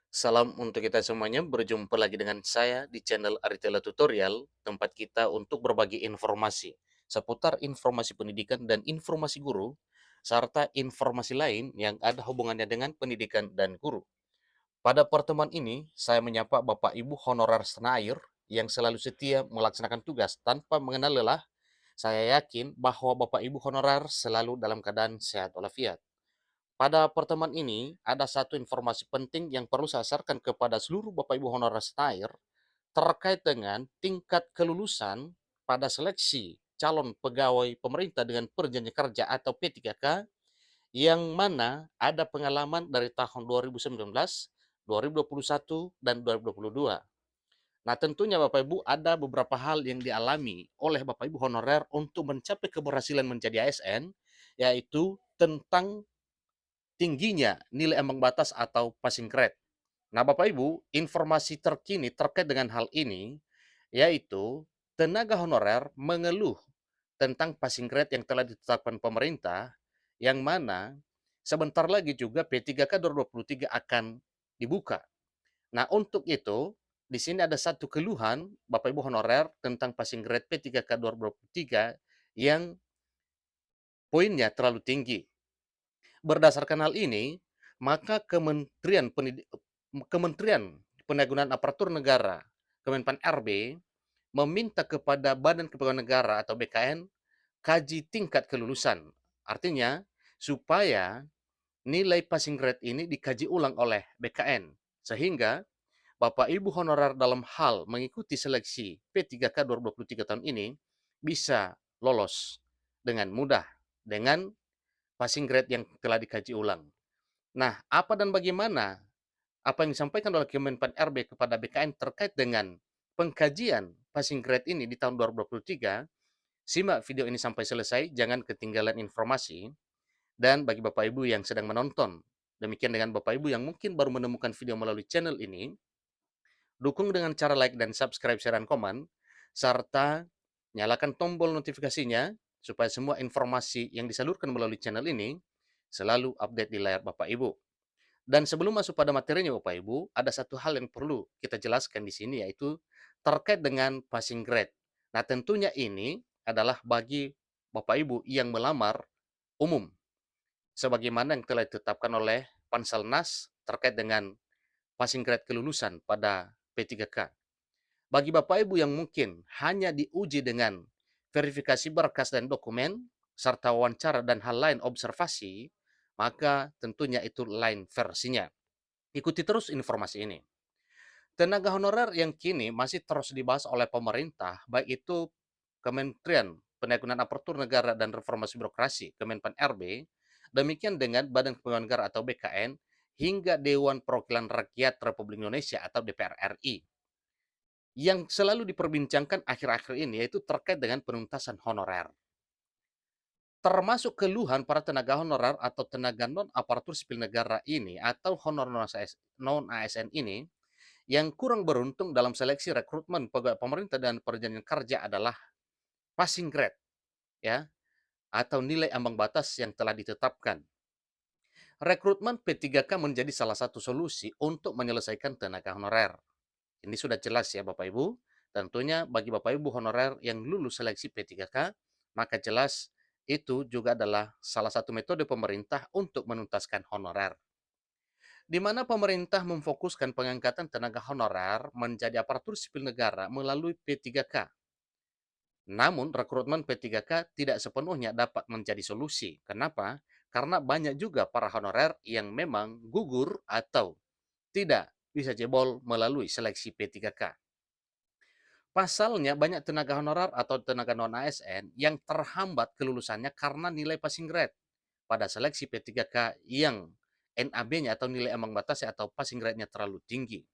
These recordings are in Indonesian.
Salam untuk kita semuanya, berjumpa lagi dengan saya di channel Aritela Tutorial, tempat kita untuk berbagi informasi seputar informasi pendidikan dan informasi guru, serta informasi lain yang ada hubungannya dengan pendidikan dan guru. Pada pertemuan ini, saya menyapa Bapak Ibu honorer senair yang selalu setia melaksanakan tugas tanpa mengenal lelah. Saya yakin bahwa Bapak Ibu honorer selalu dalam keadaan sehat walafiat. Pada pertemuan ini, ada satu informasi penting yang perlu saya sarankan kepada seluruh Bapak Ibu honorer senair terkait dengan tingkat kelulusan pada seleksi calon pegawai pemerintah dengan perjanjian kerja atau P3K yang mana ada pengalaman dari tahun 2019, 2021, dan 2022. Nah, tentunya Bapak Ibu ada beberapa hal yang dialami oleh Bapak Ibu honorer untuk mencapai keberhasilan menjadi ASN, yaitu tentang tingginya nilai ambang batas atau passing grade. Nah, Bapak Ibu, informasi terkini terkait dengan hal ini yaitu tenaga honorer mengeluh tentang passing grade yang telah ditetapkan pemerintah, yang mana sebentar lagi juga P3K 2023 akan dibuka. Nah, untuk itu, di sini ada satu keluhan Bapak Ibu honorer tentang passing grade P3K 2023 yang poinnya terlalu tinggi. Berdasarkan hal ini, maka Kementerian Pendayagunaan Aparatur Negara, Kemenpan RB, meminta kepada Badan Kepegawaian Negara atau BKN kaji tingkat kelulusan. Artinya, supaya nilai passing grade ini dikaji ulang oleh BKN, sehingga Bapak Ibu honorer dalam hal mengikuti seleksi P3K 2023 tahun ini bisa lolos dengan mudah dengan passing grade yang telah dikaji ulang. Nah, apa dan bagaimana apa yang disampaikan oleh Kemenpan RB kepada BKN terkait dengan pengkajian passing grade ini di tahun 2023, simak video ini sampai selesai, jangan ketinggalan informasi. Dan bagi Bapak Ibu yang sedang menonton, demikian dengan Bapak Ibu yang mungkin baru menemukan video melalui channel ini, dukung dengan cara like dan subscribe, share, dan komen, serta nyalakan tombol notifikasinya supaya semua informasi yang disalurkan melalui channel ini selalu update di layar Bapak Ibu. Dan sebelum masuk pada materinya Bapak Ibu, ada satu hal yang perlu kita jelaskan di sini yaitu terkait dengan passing grade. Nah, tentunya ini adalah bagi Bapak Ibu yang melamar umum sebagaimana yang telah ditetapkan oleh Panselnas terkait dengan passing grade kelulusan pada P3K. Bagi Bapak Ibu yang mungkin hanya diuji dengan verifikasi berkas dan dokumen serta wawancara dan hal lain observasi, maka tentunya itu lain versinya. Ikuti terus informasi ini. Tenaga honorer yang kini masih terus dibahas oleh pemerintah, baik itu Kementerian Pendayagunaan Aparatur Negara dan Reformasi Birokrasi, Kemenpan RB, demikian dengan Badan Kepegawaian Negara atau BKN, hingga Dewan Perwakilan Rakyat Republik Indonesia atau DPR RI. Yang selalu diperbincangkan akhir-akhir ini yaitu terkait dengan penuntasan honorer. Termasuk keluhan para tenaga honorer atau tenaga non-aparatur sipil negara ini atau honor non-ASN ini yang kurang beruntung dalam seleksi rekrutmen pegawai pemerintah dan perjanjian kerja adalah passing grade, ya, atau nilai ambang batas yang telah ditetapkan. Rekrutmen P3K menjadi salah satu solusi untuk menyelesaikan tenaga honorer. Ini sudah jelas ya Bapak Ibu. Tentunya bagi Bapak Ibu honorer yang lulus seleksi P3K, maka jelas itu juga adalah salah satu metode pemerintah untuk menuntaskan honorer, di mana pemerintah memfokuskan pengangkatan tenaga honorer menjadi aparatur sipil negara melalui P3K. Namun, rekrutmen P3K tidak sepenuhnya dapat menjadi solusi. Kenapa? Karena banyak juga para honorer yang memang gugur atau tidak bisa jebol melalui seleksi P3K. Pasalnya, banyak tenaga honorer atau tenaga non-ASN yang terhambat kelulusannya karena nilai passing grade pada seleksi P3K yang NAB-nya atau nilai ambang batasnya atau passing grade-nya terlalu tinggi.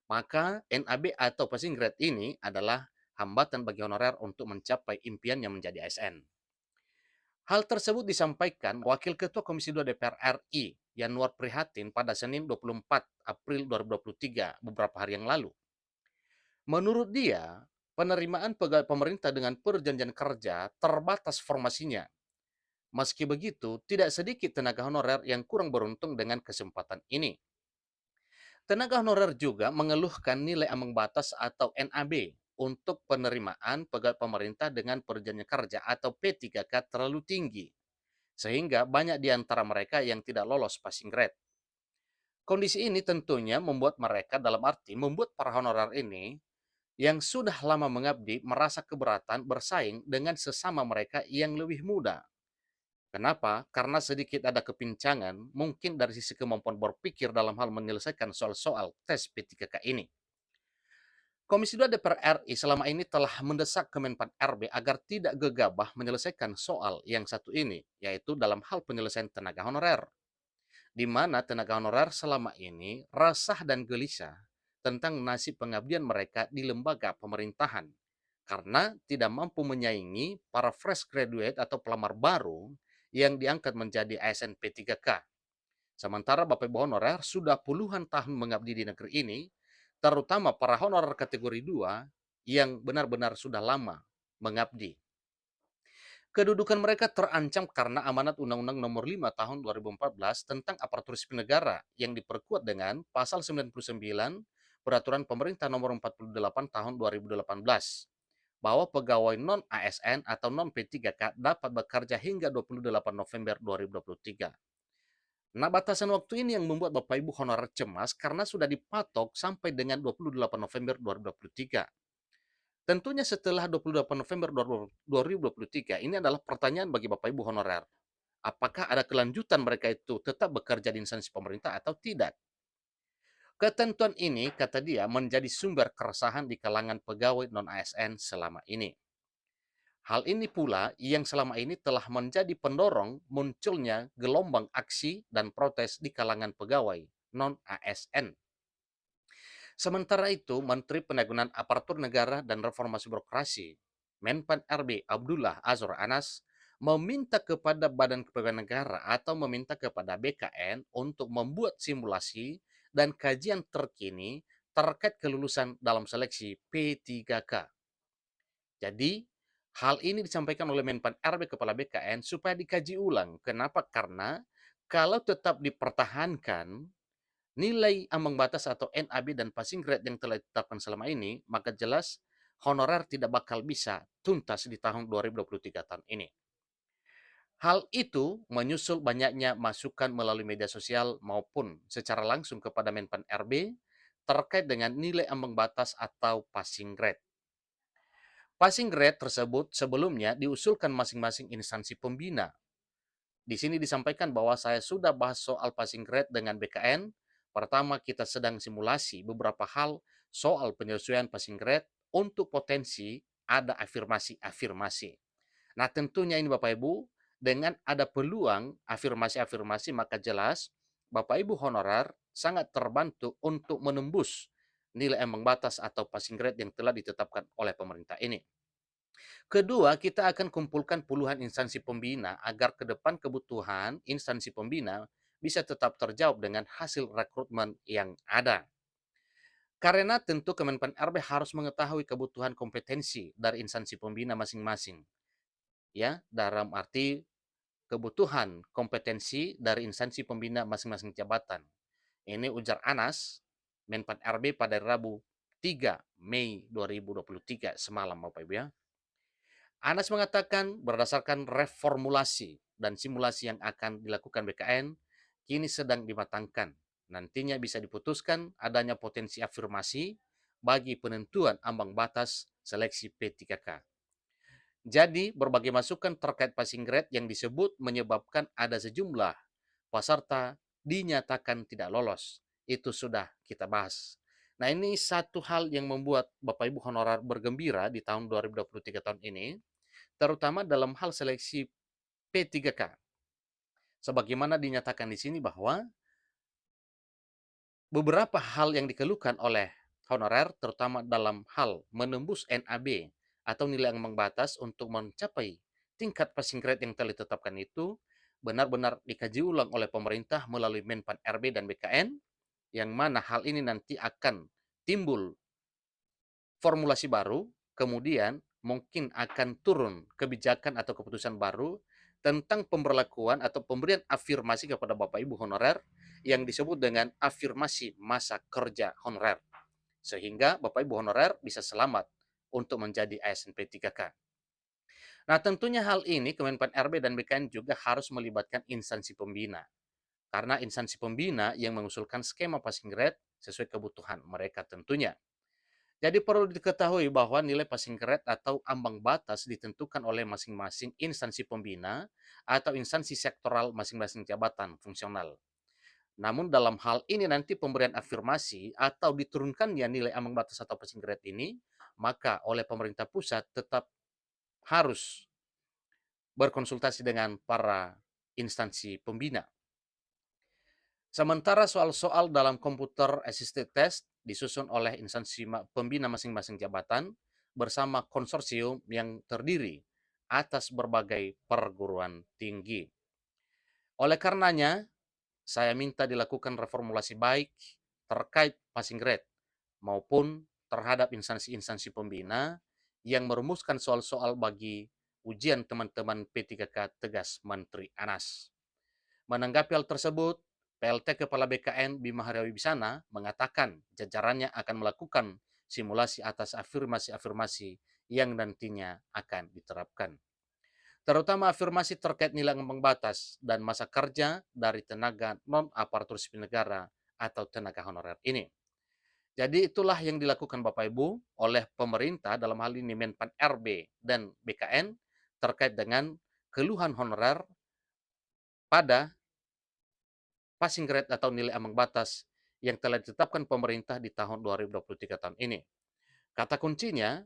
Maka NAB atau passing grade ini adalah hambatan bagi honorer untuk mencapai impiannya menjadi ASN. Hal tersebut disampaikan Wakil Ketua Komisi 2 DPR RI, Yanuar Prihatin, pada Senin 24 April 2023, beberapa hari yang lalu. Menurut dia, penerimaan pegawai pemerintah dengan perjanjian kerja terbatas formasinya. Meski begitu, tidak sedikit tenaga honorer yang kurang beruntung dengan kesempatan ini. Tenaga honorer juga mengeluhkan nilai ambang batas atau NAB untuk penerimaan pegawai pemerintah dengan perjanjian kerja atau P3K terlalu tinggi, sehingga banyak di antara mereka yang tidak lolos passing grade. Kondisi ini tentunya membuat mereka, dalam arti membuat para honorer ini yang sudah lama mengabdi merasa keberatan bersaing dengan sesama mereka yang lebih muda. Kenapa? Karena sedikit ada kepincangan mungkin dari sisi kemampuan berpikir dalam hal menyelesaikan soal-soal tes P3K ini. Komisi 2 DPR RI selama ini telah mendesak Kemenpan RB agar tidak gegabah menyelesaikan soal yang satu ini, yaitu dalam hal penyelesaian tenaga honorer, di mana tenaga honorer selama ini resah dan gelisah tentang nasib pengabdian mereka di lembaga pemerintahan karena tidak mampu menyaingi para fresh graduate atau pelamar baru yang diangkat menjadi ASN P3K. Sementara Bapak Ibu honorer sudah puluhan tahun mengabdi di negeri ini, terutama para honorer kategori 2 yang benar-benar sudah lama mengabdi. Kedudukan mereka terancam karena amanat Undang-Undang Nomor 5 Tahun 2014 tentang aparatur sipil negara yang diperkuat dengan Pasal 99 Peraturan Pemerintah Nomor 48 Tahun 2018 bahwa pegawai non-ASN atau non-P3K dapat bekerja hingga 28 November 2023. Nah, batasan waktu ini yang membuat Bapak Ibu honorer cemas karena sudah dipatok sampai dengan 28 November 2023. Tentunya setelah 28 November 2023, ini adalah pertanyaan bagi Bapak Ibu honorer. Apakah ada kelanjutan mereka itu tetap bekerja di instansi pemerintah atau tidak? Ketentuan ini, kata dia, menjadi sumber keresahan di kalangan pegawai non-ASN selama ini. Hal ini pula yang selama ini telah menjadi pendorong munculnya gelombang aksi dan protes di kalangan pegawai non-ASN. Sementara itu, Menteri Pendayagunaan Aparatur Negara dan Reformasi Birokrasi, Menpan RB Abdullah Azwar Anas, meminta kepada Badan Kepegawaian Negara atau meminta kepada BKN untuk membuat simulasi dan kajian terkini terkait kelulusan dalam seleksi P3K. Jadi, hal ini disampaikan oleh Menpan RB Kepala BKN supaya dikaji ulang. Kenapa? Karena kalau tetap dipertahankan nilai ambang batas atau NAB dan passing grade yang telah ditetapkan selama ini, maka jelas honorer tidak bakal bisa tuntas di tahun 2023 tahun ini. Hal itu menyusul banyaknya masukan melalui media sosial maupun secara langsung kepada Menpan RB terkait dengan nilai ambang batas atau passing grade. Passing grade tersebut sebelumnya diusulkan masing-masing instansi pembina. Di sini disampaikan bahwa saya sudah bahas soal passing grade dengan BKN. Pertama, kita sedang simulasi beberapa hal soal penyesuaian passing grade untuk potensi ada afirmasi-afirmasi. Nah, tentunya ini Bapak Ibu, dengan ada peluang afirmasi-afirmasi, maka jelas Bapak Ibu honorer sangat terbantu untuk menembus nilai ambang batas atau passing grade yang telah ditetapkan oleh pemerintah ini. Kedua, kita akan kumpulkan puluhan instansi pembina agar ke depan kebutuhan instansi pembina bisa tetap terjawab dengan hasil rekrutmen yang ada. Karena tentu Kemenpan RB harus mengetahui kebutuhan kompetensi dari instansi pembina masing-masing. Ya, dalam arti kebutuhan kompetensi dari instansi pembina masing-masing jabatan. Ini ujar Anas, Menpan RB pada Rabu 3 Mei 2023 semalam Bapak Ibu ya. Anas mengatakan berdasarkan reformulasi dan simulasi yang akan dilakukan BKN, kini sedang dimatangkan. Nantinya bisa diputuskan adanya potensi afirmasi bagi penentuan ambang batas seleksi P3K. Jadi, berbagai masukan terkait passing grade yang disebut menyebabkan ada sejumlah peserta dinyatakan tidak lolos. Itu sudah kita bahas. Nah, ini satu hal yang membuat Bapak Ibu honorer bergembira di tahun 2023 tahun ini, terutama dalam hal seleksi P3K. Sebagaimana dinyatakan di sini bahwa beberapa hal yang dikeluhkan oleh honorer, terutama dalam hal menembus NAB atau nilai ambang batas untuk mencapai tingkat passing grade yang telah ditetapkan itu, benar-benar dikaji ulang oleh pemerintah melalui Menpan RB dan BKN, yang mana hal ini nanti akan timbul formulasi baru, kemudian mungkin akan turun kebijakan atau keputusan baru tentang pemberlakuan atau pemberian afirmasi kepada Bapak Ibu honorer yang disebut dengan afirmasi masa kerja honorer. Sehingga Bapak Ibu honorer bisa selamat untuk menjadi ASN P3K. Nah, tentunya hal ini Kemenpan RB dan BKN juga harus melibatkan instansi pembina. Karena instansi pembina yang mengusulkan skema passing grade sesuai kebutuhan mereka tentunya. Jadi perlu diketahui bahwa nilai passing grade atau ambang batas ditentukan oleh masing-masing instansi pembina atau instansi sektoral masing-masing jabatan fungsional. Namun dalam hal ini nanti pemberian afirmasi atau diturunkannya nilai ambang batas atau passing grade ini, maka oleh pemerintah pusat tetap harus berkonsultasi dengan para instansi pembina. Sementara soal-soal dalam komputer assisted test disusun oleh instansi pembina masing-masing jabatan bersama konsorsium yang terdiri atas berbagai perguruan tinggi. Oleh karenanya, saya minta dilakukan reformulasi baik terkait passing grade maupun terhadap instansi-instansi pembina yang merumuskan soal-soal bagi ujian teman-teman P3K, tegas Menteri Anas. Menanggapi hal tersebut, PLT Kepala BKN Bima Haryawibisana mengatakan jajarannya akan melakukan simulasi atas afirmasi-afirmasi yang nantinya akan diterapkan. Terutama afirmasi terkait nilai ambang batas dan masa kerja dari tenaga non-aparatur sipil negara atau tenaga honorer ini. Jadi itulah yang dilakukan Bapak Ibu oleh pemerintah dalam hal ini Menpan RB dan BKN terkait dengan keluhan honorer pada passing grade atau nilai ambang batas yang telah ditetapkan pemerintah di tahun 2023 tahun ini. Kata kuncinya,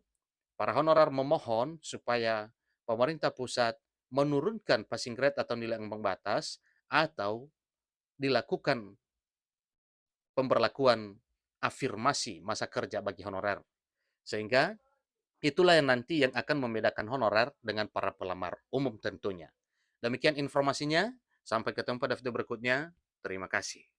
para honorer memohon supaya pemerintah pusat menurunkan passing grade atau nilai ambang batas atau dilakukan pemberlakuan afirmasi masa kerja bagi honorer. Sehingga itulah yang nanti yang akan membedakan honorer dengan para pelamar umum tentunya. Demikian informasinya, sampai ketemu pada video berikutnya. Terima kasih.